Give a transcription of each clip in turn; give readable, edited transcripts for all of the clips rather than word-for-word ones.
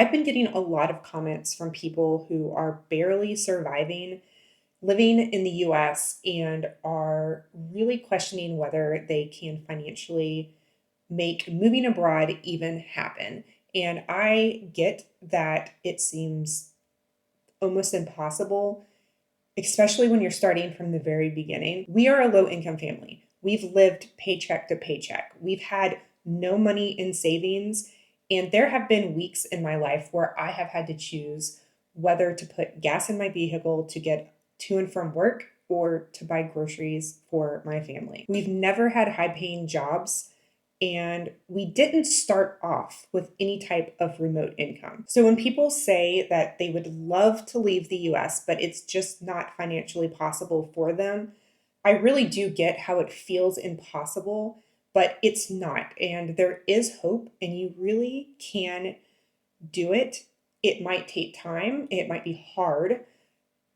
I've been getting a lot of comments from people who are barely surviving living in the US and are really questioning whether they can financially make moving abroad even happen. And I get that it seems almost impossible, especially when you're starting from the very beginning. We are a low income family. We've lived paycheck to paycheck. We've had no money in savings. And there have been weeks in my life where I have had to choose whether to put gas in my vehicle to get to and from work or to buy groceries for my family. We've never had high paying jobs, and we didn't start off with any type of remote income. So when people say that they would love to leave the US, but it's just not financially possible for them, I really do get how it feels impossible, but it's not. And there is hope, and you really can do it. It might take time, it might be hard,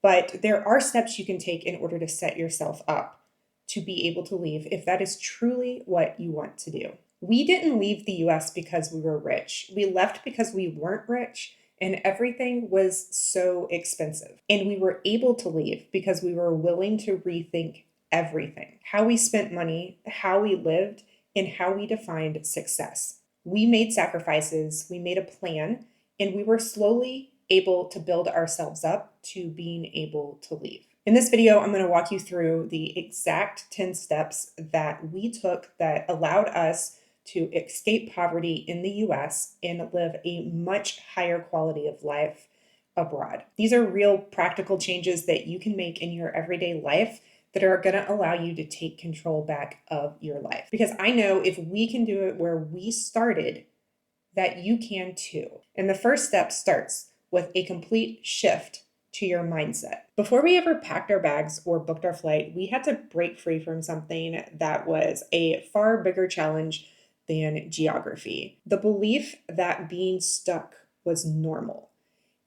but there are steps you can take in order to set yourself up to be able to leave if that is truly what you want to do. We didn't leave the US because we were rich. We left because we weren't rich and everything was so expensive. And we were able to leave because we were willing to rethink everything: how we spent money, how we lived, and how we defined success. We made sacrifices, we made a plan, and we were slowly able to build ourselves up to being able to leave. In this video, I'm going to walk you through the exact 10 steps that we took that allowed us to escape poverty in the US and live a much higher quality of life abroad. These are real practical changes that you can make in your everyday life that are going to allow you to take control back of your life. Because I know if we can do it where we started, that you can too. And the first step starts with a complete shift to your mindset. Before we ever packed our bags or booked our flight, we had to break free from something that was a far bigger challenge than geography: the belief that being stuck was normal.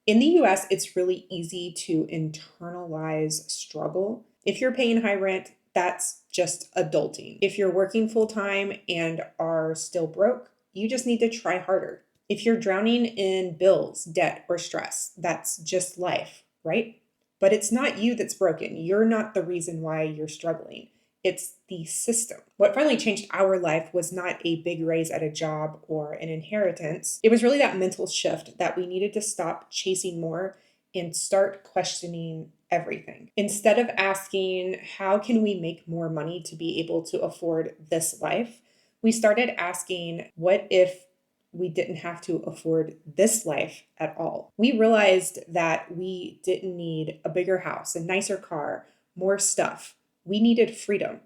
In the US, it's really easy to internalize struggle. If you're paying high rent, that's just adulting. If you're working full time and are still broke, you just need to try harder. If you're drowning in bills, debt, or stress, that's just life, right? But it's not you that's broken. You're not the reason why you're struggling. It's the system. What finally changed our life was not a big raise at a job or an inheritance. It was really that mental shift that we needed to stop chasing more and start questioning everything. Instead of asking, how can we make more money to be able to afford this life? We started asking, what if we didn't have to afford this life at all? We realized that we didn't need a bigger house, a nicer car, more stuff. We needed freedom.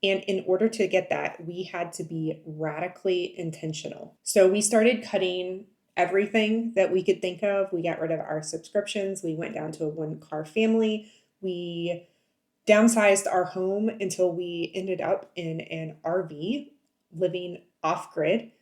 And in order to get that, we had to be radically intentional. So we started cutting everything that we could think of. We got rid of our subscriptions. We went down to a one-car family. We downsized our home until we ended up in an RV, living off-grid,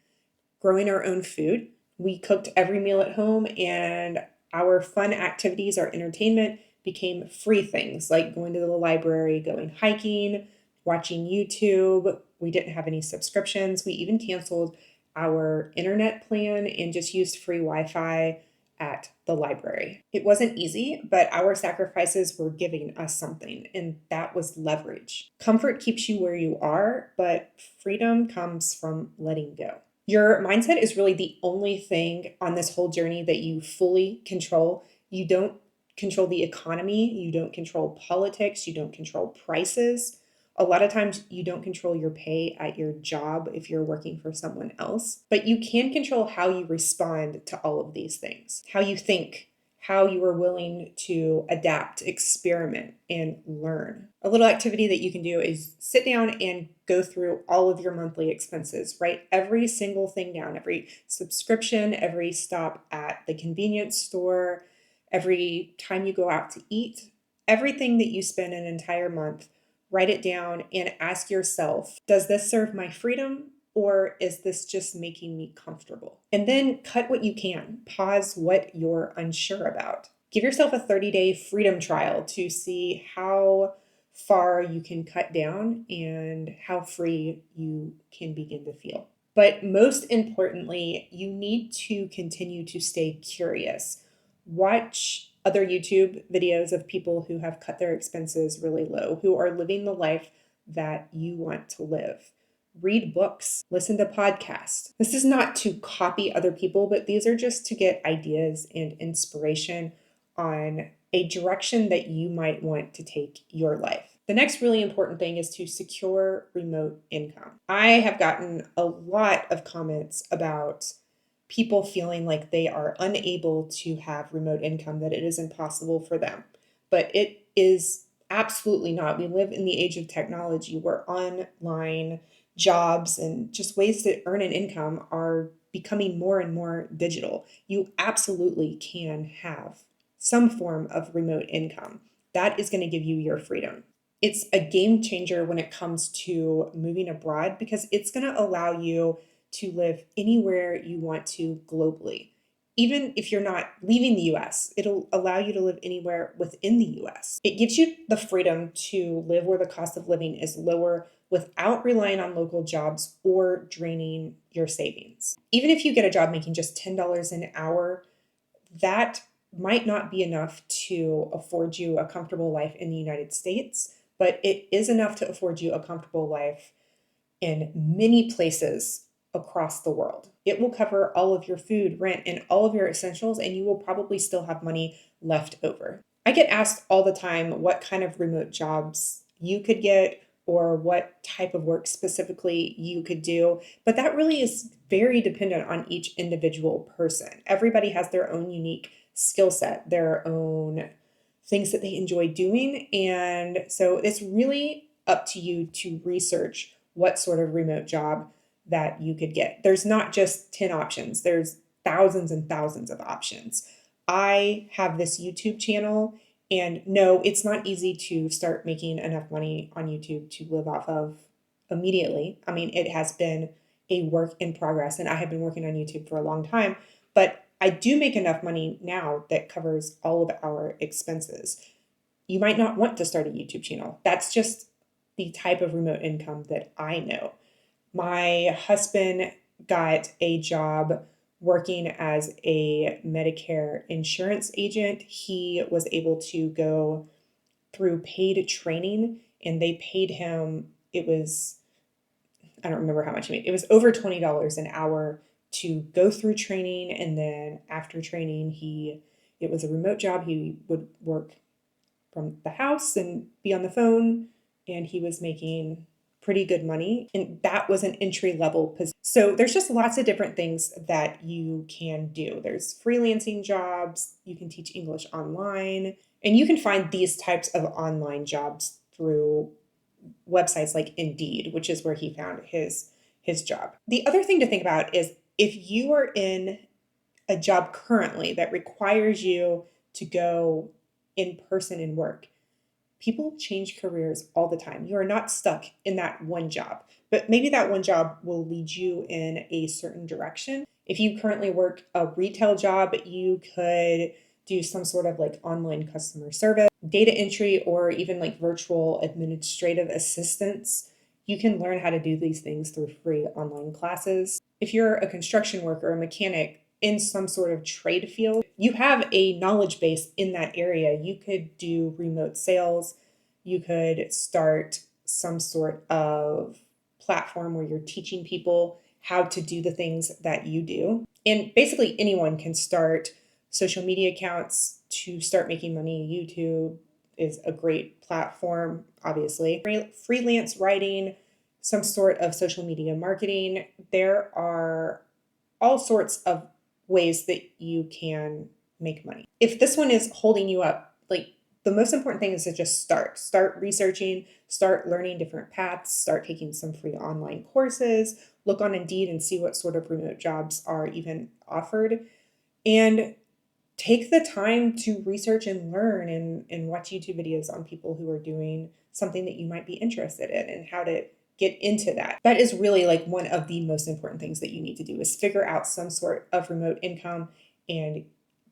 growing our own food. We cooked every meal at home, and our fun activities, our entertainment, became free things like going to the library, going hiking, watching YouTube. We didn't have any subscriptions. We even canceled our internet plan and just used free Wi-Fi at the library. It wasn't easy, but our sacrifices were giving us something, and that was leverage. Comfort keeps you where you are, but freedom comes from letting go. Your mindset is really the only thing on this whole journey that you fully control. You don't control the economy, you don't control politics, you don't control prices. A lot of times you don't control your pay at your job if you're working for someone else, but you can control how you respond to all of these things: how you think, how you are willing to adapt, experiment, and learn. A little activity that you can do is sit down and go through all of your monthly expenses. Write every single thing down: every subscription, every stop at the convenience store, every time you go out to eat, everything that you spend an entire month. Write it down and ask yourself, does this serve my freedom, or is this just making me comfortable? And then cut what you can. Pause what you're unsure about. Give yourself a 30-day freedom trial to see how far you can cut down and how free you can begin to feel. But most importantly, you need to continue to stay curious. Watch other YouTube videos of people who have cut their expenses really low, who are living the life that you want to live. Read books, listen to podcasts. This is not to copy other people, but these are just to get ideas and inspiration on a direction that you might want to take your life. The next really important thing is to secure remote income. I have gotten a lot of comments about people feeling like they are unable to have remote income, that it is impossible for them. But it is absolutely not. We live in the age of technology where online jobs and just ways to earn an income are becoming more and more digital. You absolutely can have some form of remote income. That is going to give you your freedom. It's a game changer when it comes to moving abroad because it's going to allow you to live anywhere you want to globally. Even if you're not leaving the US, it'll allow you to live anywhere within the US. It gives you the freedom to live where the cost of living is lower without relying on local jobs or draining your savings. Even if you get a job making just $10 an hour, that might not be enough to afford you a comfortable life in the United States, but it is enough to afford you a comfortable life in many places across the world. It will cover all of your food, rent, and all of your essentials, and you will probably still have money left over. I get asked all the time what kind of remote jobs you could get or what type of work specifically you could do, but that really is very dependent on each individual person. Everybody has their own unique skill set, their own things that they enjoy doing, and so it's really up to you to research what sort of remote job that you could get. There's not just 10 options, there's thousands and thousands of options. I have this YouTube channel, and no, it's not easy to start making enough money on YouTube to live off of immediately. I mean, it has been a work in progress, and I have been working on YouTube for a long time, but I do make enough money now that covers all of our expenses. You might not want to start a YouTube channel. That's just the type of remote income that I know. My husband got a job working as a Medicare insurance agent. He was able to go through paid training, and they paid him, I don't remember how much he made. It was over $20 an hour to go through training, and then after training, it was a remote job. He would work from the house and be on the phone, and he was making pretty good money, and that was an entry level position. So there's just lots of different things that you can do. There's freelancing jobs, you can teach English online, and you can find these types of online jobs through websites like Indeed, which is where he found his job. The other thing to think about is if you are in a job currently that requires you to go in person and work, people change careers all the time. You are not stuck in that one job, but maybe that one job will lead you in a certain direction. If you currently work a retail job, you could do some sort of like online customer service, data entry, or even like virtual administrative assistance. You can learn how to do these things through free online classes. If you're a construction worker, a mechanic, in some sort of trade field, you have a knowledge base in that area. You could do remote sales. You could start some sort of platform where you're teaching people how to do the things that you do. And basically anyone can start social media accounts to start making money. YouTube is a great platform, obviously. Freelance writing, some sort of social media marketing. There are all sorts of ways that you can make money. If this one is holding you up, like the most important thing is to just start researching, start learning different paths, start taking some free online courses, look on Indeed and see what sort of remote jobs are even offered, and take the time to research and learn and watch YouTube videos on people who are doing something that you might be interested in and how to get into that. That is really like one of the most important things that you need to do is figure out some sort of remote income, and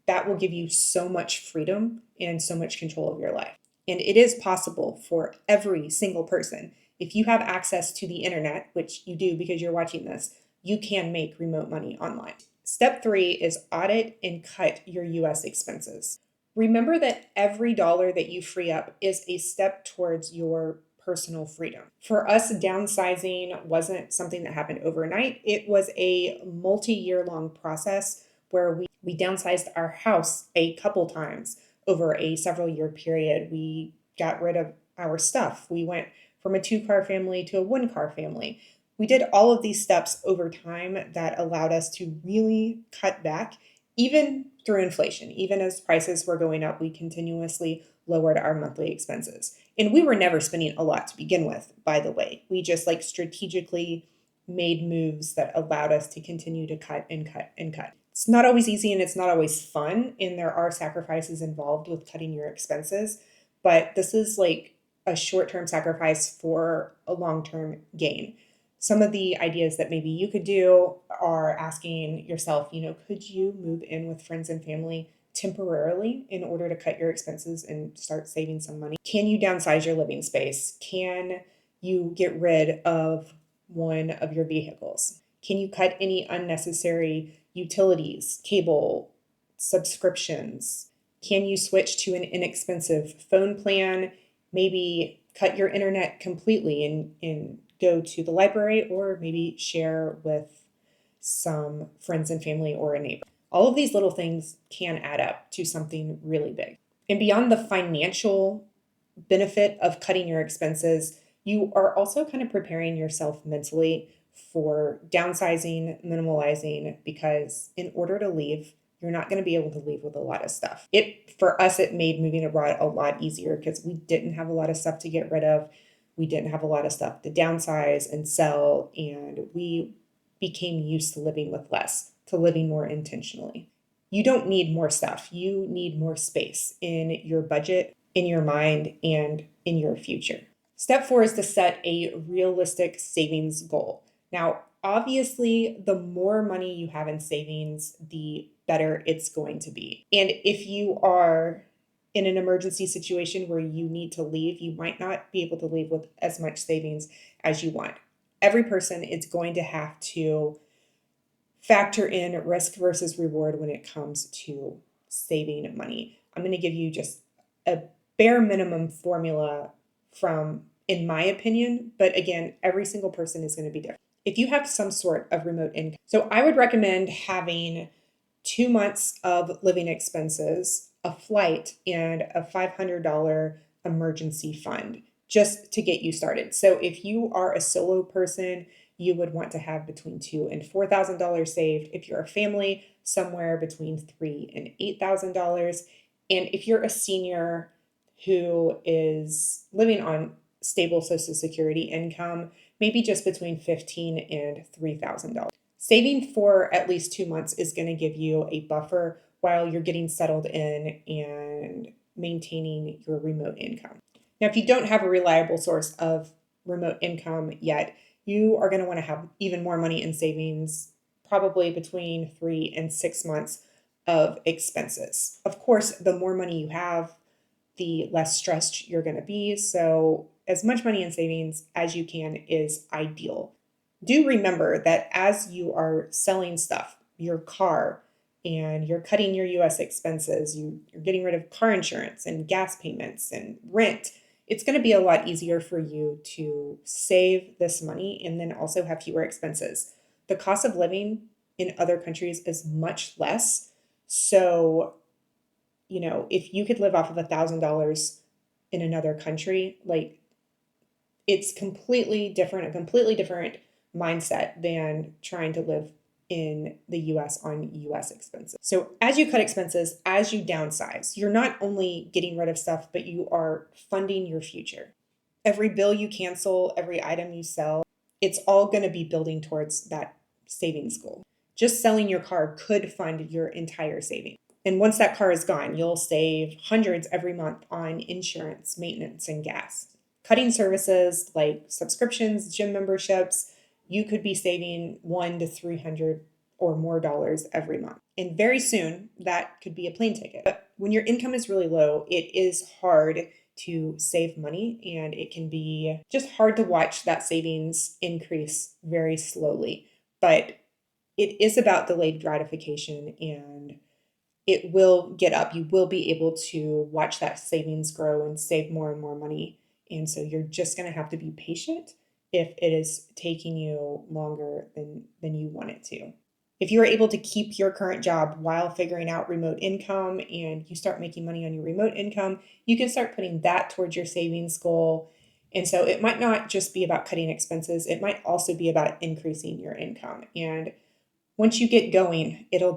that will give you so much freedom and so much control of your life. And it is possible for every single person. If you have access to the internet, which you do because you're watching this, you can make remote money online. Step 3 is audit and cut your US expenses. Remember that every dollar that you free up is a step towards your personal freedom. For us, downsizing wasn't something that happened overnight. It was a multi-year long process where we downsized our house a couple times over a several year period. We got rid of our stuff. We went from a 2-car family to a 1-car family. We did all of these steps over time that allowed us to really cut back, even through inflation. Even as prices were going up, we continuously lowered our monthly expenses. And we were never spending a lot to begin with, by the way. We just like strategically made moves that allowed us to continue to cut and cut and cut. It's not always easy and it's not always fun, and there are sacrifices involved with cutting your expenses, but this is like a short-term sacrifice for a long-term gain. Some of the ideas that maybe you could do are asking yourself, could you move in with friends and family temporarily in order to cut your expenses and start saving some money? Can you downsize your living space? Can you get rid of one of your vehicles? Can you cut any unnecessary utilities, cable, subscriptions? Can you switch to an inexpensive phone plan? Maybe cut your internet completely and go to the library, or maybe share with some friends and family or a neighbor. All of these little things can add up to something really big. And beyond the financial benefit of cutting your expenses, you are also kind of preparing yourself mentally for downsizing, minimalizing, because in order to leave, you're not going to be able to leave with a lot of stuff. For us, it made moving abroad a lot easier because we didn't have a lot of stuff to get rid of. We didn't have a lot of stuff to downsize and sell, and we became used to living with less, to living more intentionally. You don't need more stuff. You need more space in your budget, in your mind, and in your future. Step 4 is to set a realistic savings goal. Now, obviously, the more money you have in savings, the better it's going to be. And if you are in an emergency situation where you need to leave, you might not be able to leave with as much savings as you want. Every person is going to have to factor in risk versus reward when it comes to saving money. I'm going to give you just a bare minimum formula in my opinion, but again, every single person is going to be different. If you have some sort of remote income, so I would recommend having 2 months of living expenses, a flight, and a $500 emergency fund just to get you started. So if you are a solo person, you would want to have between $2,000 and $4,000 saved. If you're a family, somewhere between $3,000 and $8,000. And if you're a senior who is living on stable Social Security income, maybe just between $15,000 and $3,000. Saving for at least 2 months is going to give you a buffer while you're getting settled in and maintaining your remote income. Now, if you don't have a reliable source of remote income yet, you are going to want to have even more money in savings, probably between 3 and 6 months of expenses. Of course, the more money you have, the less stressed you're going to be. So as much money in savings as you can is ideal. Do remember that as you are selling stuff, your car, and you're cutting your US expenses, you're getting rid of car insurance and gas payments and rent, it's going to be a lot easier for you to save this money and then also have fewer expenses. The cost of living in other countries is much less. So, if you could live off of $1,000 in another country, like it's a completely different mindset than trying to live in the US on US expenses. So as you cut expenses, as you downsize, you're not only getting rid of stuff, but you are funding your future. Every bill you cancel, every item you sell, it's all going to be building towards that savings goal. Just selling your car could fund your entire savings. And once that car is gone, you'll save hundreds every month on insurance, maintenance, and gas. Cutting services like subscriptions, gym memberships, you could be saving $100 to $300 or more dollars every month. And very soon, that could be a plane ticket. But when your income is really low, it is hard to save money, and it can be just hard to watch that savings increase very slowly. but it is about delayed gratification, and it will get up. You will be able to watch that savings grow and save more and more money. And so you're just going to have to be patient if it is taking you longer than you want it to. If you are able to keep your current job while figuring out remote income and you start making money on your remote income, you can start putting that towards your savings goal. And so it might not just be about cutting expenses, it might also be about increasing your income. And once you get going, it'll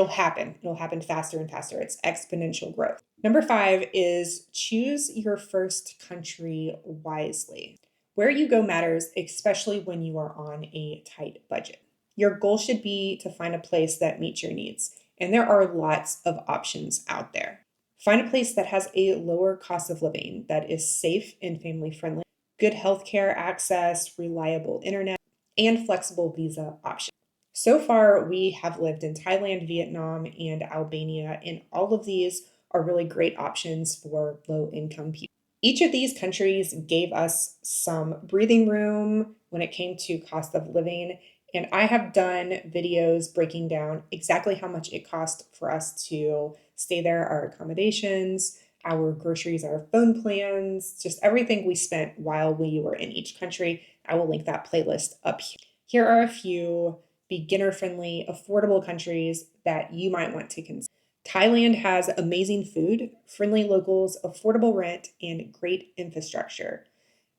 happen. It'll happen faster and faster. It's exponential growth. Number 5 is choose your first country wisely. Where you go matters, especially when you are on a tight budget. Your goal should be to find a place that meets your needs, and there are lots of options out there. Find a place that has a lower cost of living, that is safe and family friendly, good healthcare access, reliable internet, and flexible visa options. So far, we have lived in Thailand, Vietnam, and Albania, and all of these are really great options for low income people. Each of these countries gave us some breathing room when it came to cost of living, and I have done videos breaking down exactly how much it cost for us to stay there, our accommodations, our groceries, our phone plans, just everything we spent while we were in each country. I will link that playlist up here. Here are a few beginner-friendly, affordable countries that you might want to consider. Thailand has amazing food, friendly locals, affordable rent, and great infrastructure.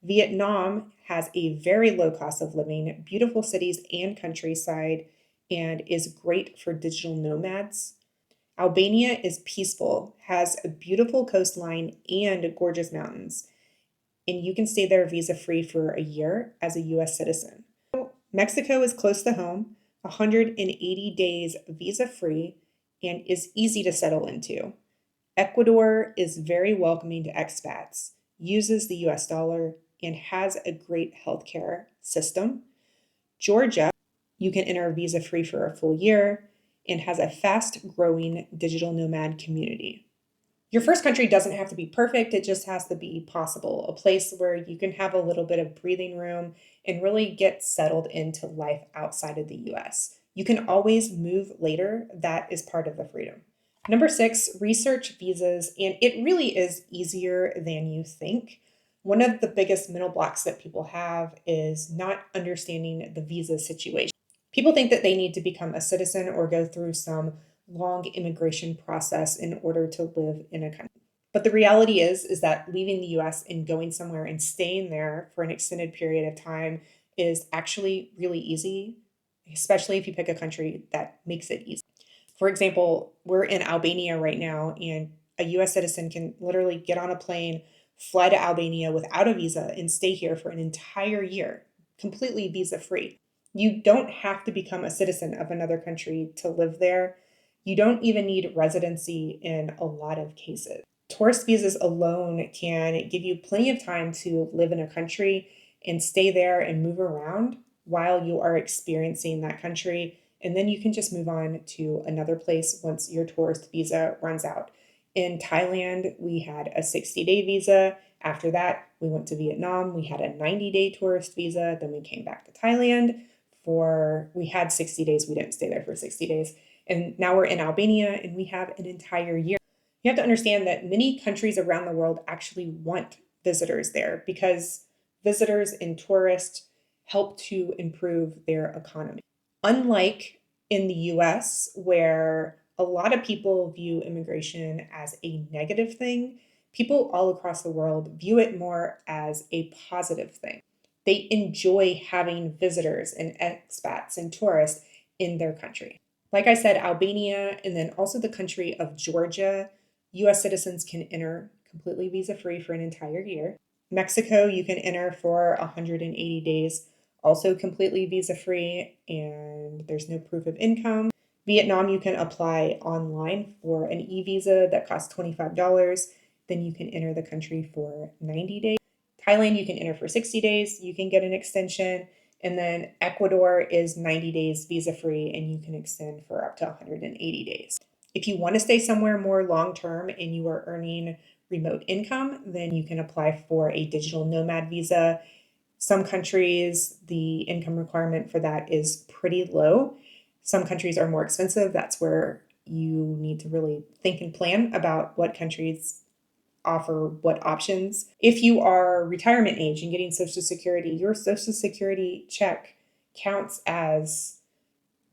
Vietnam has a very low cost of living, beautiful cities and countryside, and is great for digital nomads. Albania is peaceful, has a beautiful coastline and gorgeous mountains, and you can stay there visa free for a year as a US citizen. Mexico is close to home, 180 days visa free, and is easy to settle into. Ecuador is very welcoming to expats, uses the US dollar, and has a great healthcare system. Georgia, you can enter visa free for a full year and has a fast growing digital nomad community. Your first country doesn't have to be perfect, it just has to be possible, a place where you can have a little bit of breathing room and really get settled into life outside of the US. You can always move later, that is part of the freedom. Number 6, research visas, and it really is easier than you think. One of the biggest mental blocks that people have is not understanding the visa situation. People think that they need to become a citizen or go through some long immigration process in order to live in a country. But the reality is that leaving the US and going somewhere and staying there for an extended period of time is actually really easy, especially if you pick a country that makes it easy. For example, we're in Albania right now, and a US citizen can literally get on a plane, fly to Albania without a visa, and stay here for an entire year, completely visa free. You don't have to become a citizen of another country to live there. You don't even need residency in a lot of cases. Tourist visas alone can give you plenty of time to live in a country and stay there and move around while you are experiencing that country. And then you can just move on to another place once your tourist visa runs out. In Thailand, we had a 60-day visa. After that, we went to Vietnam. We had a 90-day tourist visa. Then we came back to Thailand we had 60 days. We didn't stay there for 60 days. And now we're in Albania and we have an entire year. You have to understand that many countries around the world actually want visitors there because visitors and tourists help to improve their economy. Unlike in the US, where a lot of people view immigration as a negative thing, people all across the world view it more as a positive thing. They enjoy having visitors and expats and tourists in their country. Like I said, Albania and then also the country of Georgia, US citizens can enter completely visa free for an entire year. Mexico, you can enter for 180 days, also completely visa free, and there's no proof of income. Vietnam, you can apply online for an e-visa that costs $25. Then you can enter the country for 90 days. Thailand, you can enter for 60 days, you can get an extension. And then Ecuador is 90 days visa free, and you can extend for up to 180 days. If you want to stay somewhere more long term and you are earning remote income, then you can apply for a digital nomad visa. Some countries, the income requirement for that is pretty low. Some countries are more expensive. That's where you need to really think and plan about what countries offer what options. If you are retirement age and getting Social Security, your Social Security check counts as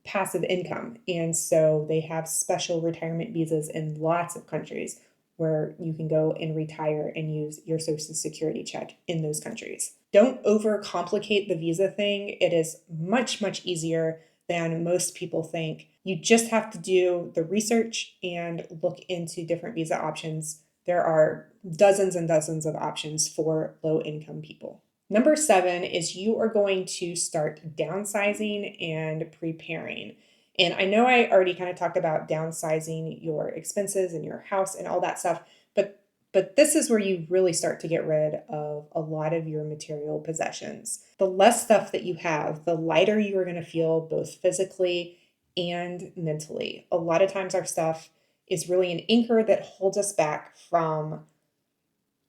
passive income. And so they have special retirement visas in lots of countries where you can go and retire and use your Social Security check in those countries. Don't overcomplicate the visa thing. It is much, much easier than most people think. You just have to do the research and look into different visa options. There are dozens and dozens of options for low income people. Number 7 is you are going to start downsizing and preparing. And I know I already kind of talked about downsizing your expenses and your house and all that stuff, but this is where you really start to get rid of a lot of your material possessions. The less stuff that you have, the lighter you are going to feel both physically and mentally. A lot of times our stuff is really an anchor that holds us back from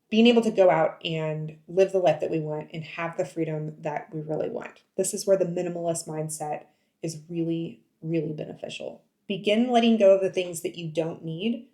being able to go out and live the life that we want and have the freedom that we really want. This is where the minimalist mindset is really, really beneficial. Begin letting go of the things that you don't need.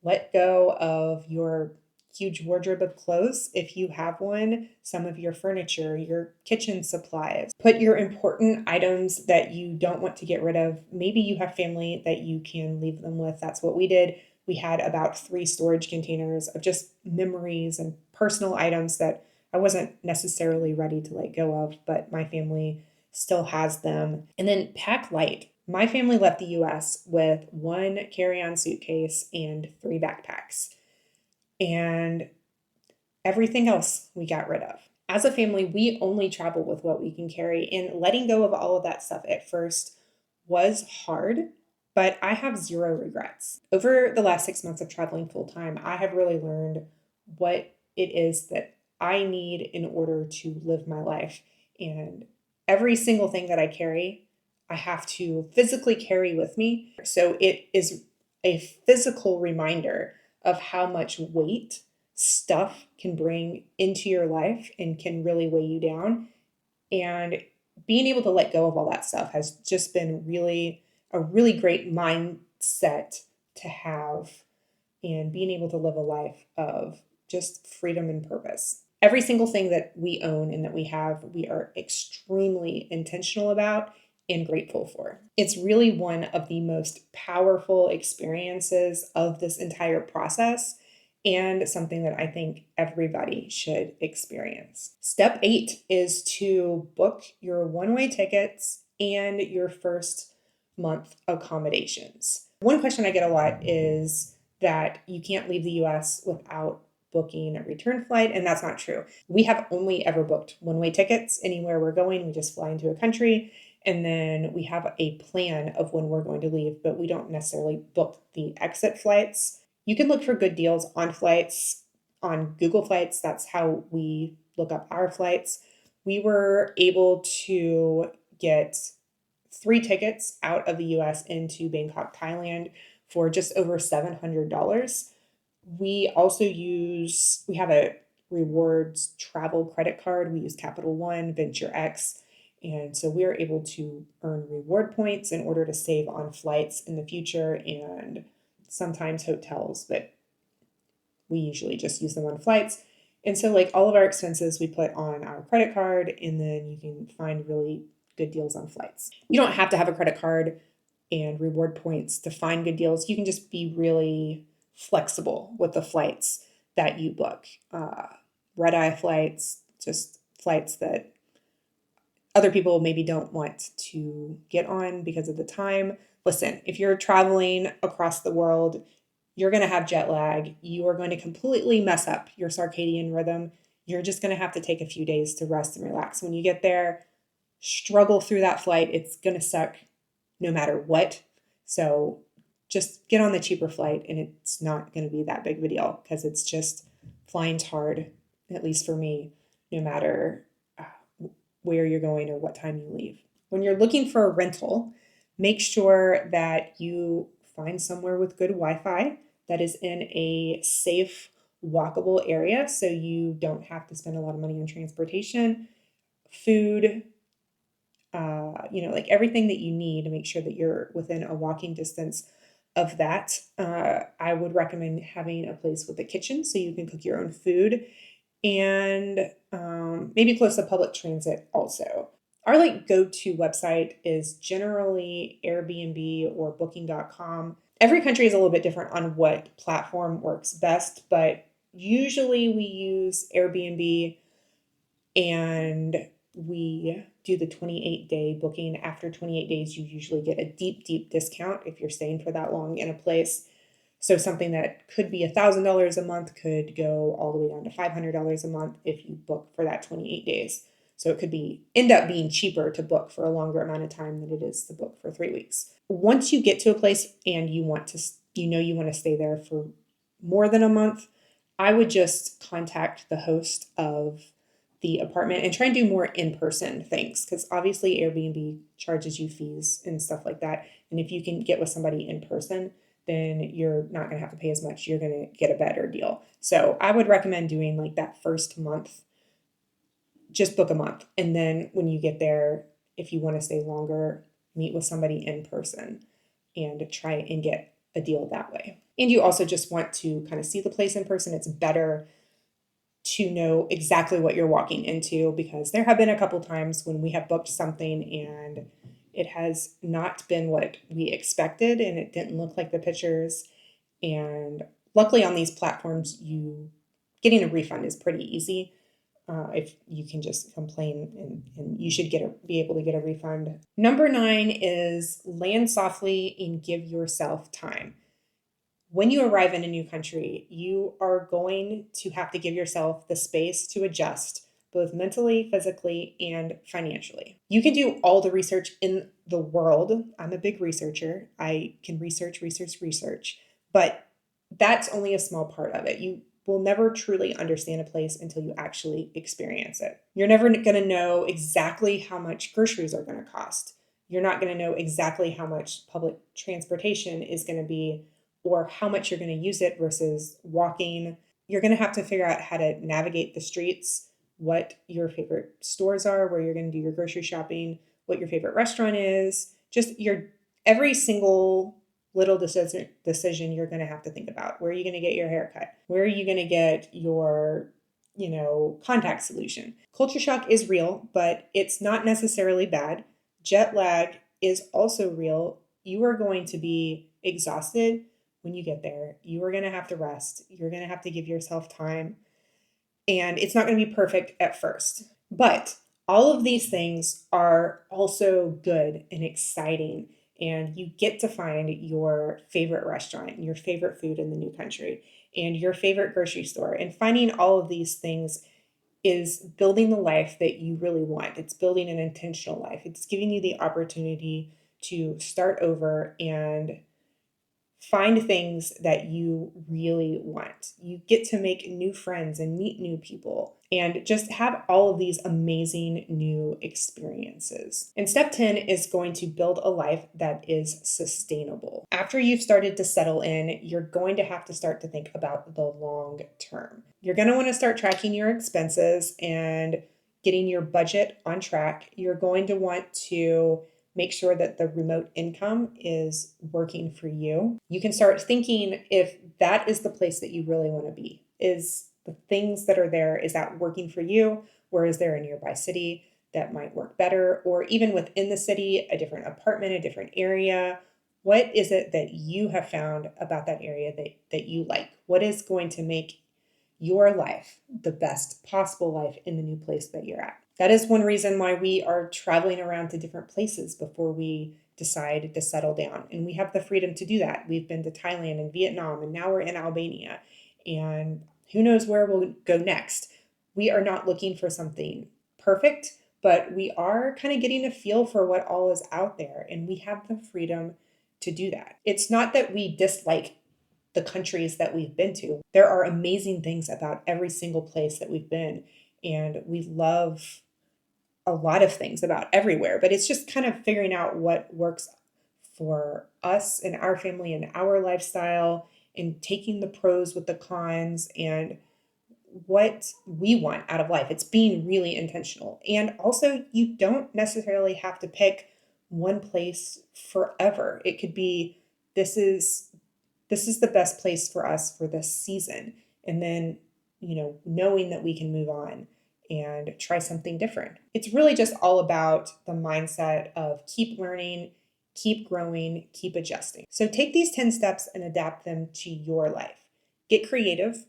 Let go of your huge wardrobe of clothes if you have one, some of your furniture, your kitchen supplies. Put your important items that you don't want to get rid of. Maybe you have family that you can leave them with. That's what we did. We had about 3 storage containers of just memories and personal items that I wasn't necessarily ready to let go of, but my family still has them. And then pack light. My family left the US with 1 carry-on suitcase and 3 backpacks. And everything else we got rid of. As a family, we only travel with what we can carry, and letting go of all of that stuff at first was hard, but I have 0 regrets. Over the last 6 months of traveling full time, I have really learned what it is that I need in order to live my life. And every single thing that I carry, I have to physically carry with me. So it is a physical reminder of how much weight stuff can bring into your life and can really weigh you down. And being able to let go of all that stuff has just been really a really great mindset to have, and being able to live a life of just freedom and purpose. Every single thing that we own and that we have, we are extremely intentional about and grateful for. It's really one of the most powerful experiences of this entire process, and something that I think everybody should experience. Step 8 is to book your one-way tickets and your first month accommodations. One question I get a lot is that you can't leave the US without booking a return flight, and that's not true. We have only ever booked one-way tickets anywhere we're going. We just fly into a country, and then we have a plan of when we're going to leave, but we don't necessarily book the exit flights. You can look for good deals on flights on Google Flights. That's how we look up our flights. We were able to get 3 tickets out of the US into Bangkok, Thailand for just over $700. We have a rewards travel credit card. We use Capital One, Venture X. And so we are able to earn reward points in order to save on flights in the future and sometimes hotels, but we usually just use them on flights. And so like all of our expenses we put on our credit card, and then you can find really good deals on flights. You don't have to have a credit card and reward points to find good deals. You can just be really flexible with the flights that you book. Red-eye flights, just flights that other people maybe don't want to get on because of the time. Listen, if you're traveling across the world, you're going to have jet lag. You are going to completely mess up your circadian rhythm. You're just going to have to take a few days to rest and relax. When you get there, struggle through that flight. It's going to suck no matter what. So just get on the cheaper flight, and it's not going to be that big of a deal because it's just flying's hard, at least for me, no matter where you're going or what time you leave. When you're looking for a rental, make sure that you find somewhere with good Wi-Fi that is in a safe, walkable area so you don't have to spend a lot of money on transportation. food, like everything that you need to make sure that you're within a walking distance of that. I would recommend having a place with a kitchen so you can cook your own food, and maybe close to public transit also. Our like go-to website is generally Airbnb or booking.com. Every country is a little bit different on what platform works best, but usually we use Airbnb, and we do the 28-day booking. After 28 days, you usually get a deep, deep discount if you're staying for that long in a place. So something that could be $1,000 a month could go all the way down to $500 a month if you book for that 28 days. So it could end up being cheaper to book for a longer amount of time than it is to book for 3 weeks. Once you get to a place and you want to stay there for more than a month, I would just contact the host of the apartment and try and do more in-person things, because obviously Airbnb charges you fees and stuff like that. And if you can get with somebody in person, then you're not going to have to pay as much. You're going to get a better deal. So I would recommend doing like that first month, just book a month. And then when you get there, if you want to stay longer, meet with somebody in person and try and get a deal that way. And you also just want to kind of see the place in person. It's better to know exactly what you're walking into, because there have been a couple times when we have booked something and it has not been what we expected and it didn't look like the pictures. And luckily on these platforms, getting a refund is pretty easy. If you can just complain, and you should be able to get a refund. Number 9 is land softly and give yourself time. When you arrive in a new country, you are going to have to give yourself the space to adjust, both mentally, physically, and financially. You can do all the research in the world. I'm a big researcher. I can research, but that's only a small part of it. You will never truly understand a place until you actually experience it. You're never going to know exactly how much groceries are going to cost. You're not going to know exactly how much public transportation is going to be, or how much you're going to use it versus walking. You're going to have to figure out how to navigate the streets, what your favorite stores are, where you're going to do your grocery shopping, what your favorite restaurant is, just every single little decision you're going to have to think about. Where are you going to get your haircut? Where are you going to get your, contact solution? Culture shock is real, but it's not necessarily bad. Jet lag is also real. You are going to be exhausted when you get there. You are going to have to rest. You're going to have to give yourself time. And it's not going to be perfect at first. But all of these things are also good and exciting. And you get to find your favorite restaurant, your favorite food in the new country, and your favorite grocery store. And finding all of these things is building the life that you really want. It's building an intentional life. It's giving you the opportunity to start over and find things that you really want. You get to make new friends and meet new people and just have all of these amazing new experiences. And step 10 is going to build a life that is sustainable. After you've started to settle in, you're going to have to start to think about the long term. You're going to want to start tracking your expenses and getting your budget on track. You're going to want to make sure that the remote income is working for you. You can start thinking if that is the place that you really want to be. Is the things that are there, is that working for you? Or is there a nearby city that might work better? Or even within the city, a different apartment, a different area? What is it that you have found about that area that you like? What is going to make your life the best possible life in the new place that you're at? That is one reason why we are traveling around to different places before we decide to settle down. And we have the freedom to do that. We've been to Thailand and Vietnam, and now we're in Albania. And who knows where we'll go next. We are not looking for something perfect, but we are kind of getting a feel for what all is out there. And we have the freedom to do that. It's not that we dislike the countries that we've been to. There are amazing things about every single place that we've been. And we love a lot of things about everywhere, but it's just kind of figuring out what works for us and our family and our lifestyle, and taking the pros with the cons and what we want out of life. It's being really intentional. And also, you don't necessarily have to pick one place forever. It could be this is this is the best place for us for this season. And then, knowing that we can move on and try something different. It's really just all about the mindset of keep learning, keep growing, keep adjusting. So take these 10 steps and adapt them to your life. Get creative,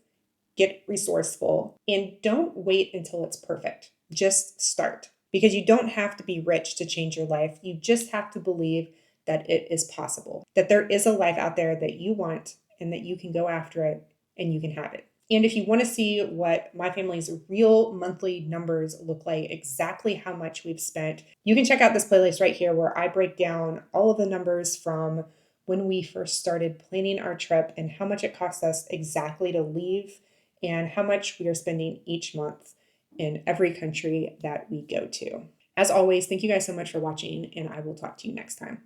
get resourceful, and don't wait until it's perfect. Just start because you don't have to be rich to change your life. You just have to believe that it is possible, that there is a life out there that you want and that you can go after it and you can have it. And if you want to see what my family's real monthly numbers look like, exactly how much we've spent, you can check out this playlist right here where I break down all of the numbers from when we first started planning our trip and how much it cost us exactly to leave and how much we are spending each month in every country that we go to. As always, thank you guys so much for watching, and I will talk to you next time.